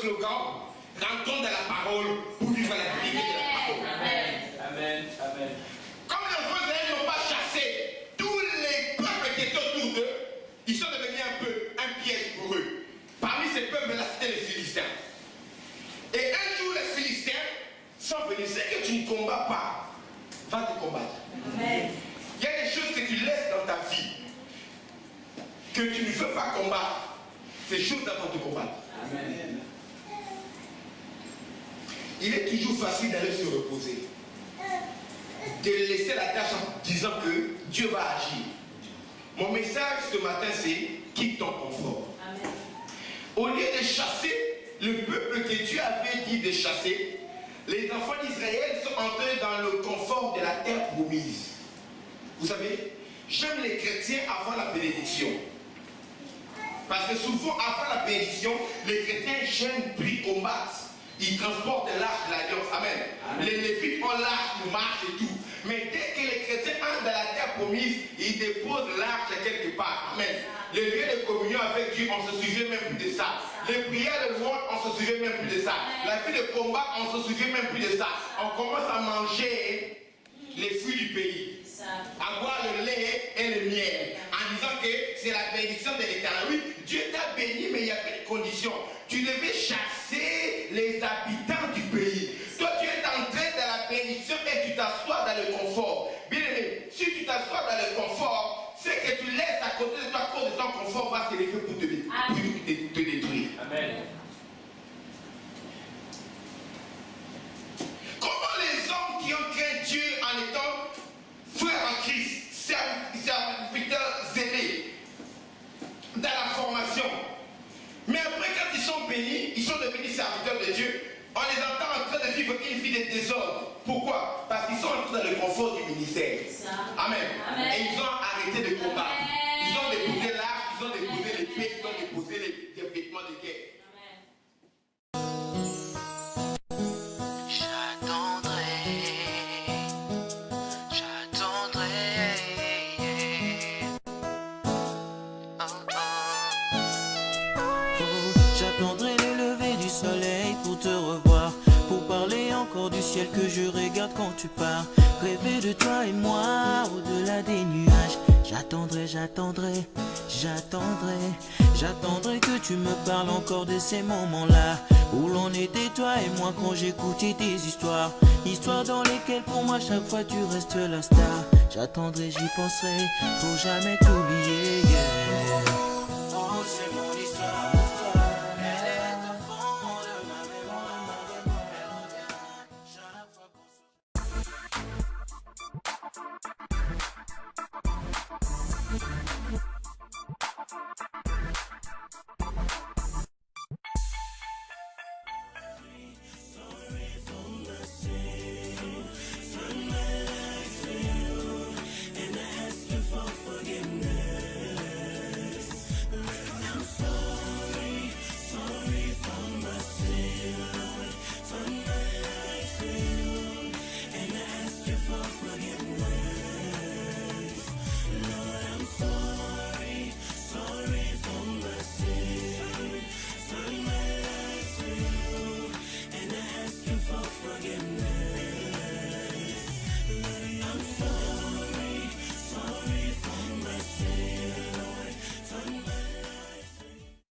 slogan, rentrons dans la parole pour vivre la vérité de la parole. Amen. Amen. Comme les enfants d'Israël n'ont pas chassé tous les peuples qui étaient autour d'eux, ils sont devenus un peu un piège pour eux. Parmi ces peuples-là, c'était les Philistins. Et un jour, les Philistins sont venus. C'est que tu ne combats pas, va te combattre. Amen. Il y a des choses que tu laisses dans ta vie, que tu ne veux pas combattre. Ces choses-là vont te combattre. Amen. Il est toujours facile d'aller se reposer, de laisser la tâche en disant que Dieu va agir. Mon message ce matin, c'est quitte ton confort. Amen. Au lieu de chasser le peuple que Dieu avait dit de chasser, les enfants d'Israël sont entrés dans le confort de la terre promise. Vous savez, j'aime les chrétiens avant la bénédiction. Parce que souvent, avant la bénédiction, les chrétiens gênent, prient, combattent. Ils transportent l'arche de l'alliance. Amen. Les Lévites ont l'arche pour marche et tout. Mais dès que les chrétiens entrent dans la terre promise, ils déposent l'arche quelque part. Amen. Les lieux de communion avec Dieu, on ne se souvient même plus de ça. Les prières de louange, on ne se souvient même plus de ça. La vie de combat, on ne se souvient même plus de ça. On commence à manger les fruits du pays. À boire le lait et le miel. En disant que c'est la bénédiction de l'Éternel. Oui, Dieu t'a béni, mais il y avait des conditions. Tu devais chasser les habitants du pays. Toi, tu es entré dans la bénédiction et tu t'assois dans le confort. Bien aimé, si tu t'assois dans le confort, c'est que tu laisses à côté de toi, à cause de ton confort, va se lever pour te détruire. Amen. Comment les hommes qui ont craint Dieu en étant frères en Christ, serviteurs zélés, dans la formation, mais après quand ils sont bénis, ils sont devenus serviteurs de Dieu, on les entend en train de vivre une vie de désordre. Pourquoi? Parce qu'ils sont entrés dans le confort du ministère. Amen. Amen. Et ils ont arrêté de combattre. Ils ont déposé l'arche, ils ont déposé l'épée, ils ont déposé les vêtements de guerre. J'attendrai le lever du soleil pour te revoir, pour parler encore du ciel que je regarde quand tu pars. Rêver de toi et moi au-delà des nuages. J'attendrai, j'attendrai, j'attendrai, j'attendrai que tu me parles encore de ces moments-là où l'on était toi et moi quand j'écoutais tes histoires. Histoires dans lesquelles pour moi chaque fois tu restes la star. J'attendrai, j'y penserai pour jamais t'oublier. Yeah.